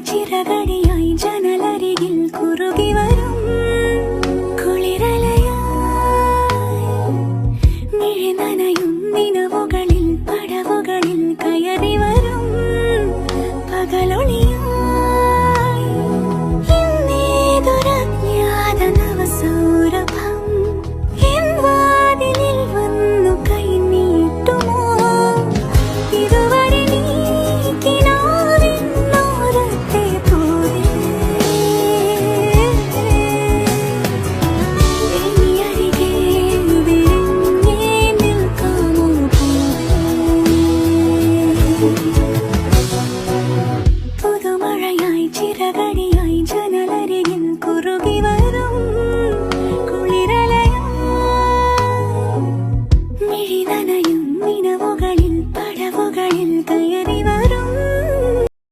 ചിറകടിയായി ജനലരികിൽ കുറുകി വരും കുളിരലയായി മിഴി നനയും നിലവുകളിൽ പടവുകളിൽ കയറി വരും പകലൊളിയായി ഇന്നേതൊരജ്ഞാത നവസൗരഭം എൻ വാതിലിൽ വന്നു കൈ നീട്ടുമോ ഇതുവരെ നീ കിനാവിനോരത്തെ പോലെ ഇനി അരികെ വിരിഞ്ഞേ നിൽക്കാമോ പുതുമഴയായി ചിറകടിയായി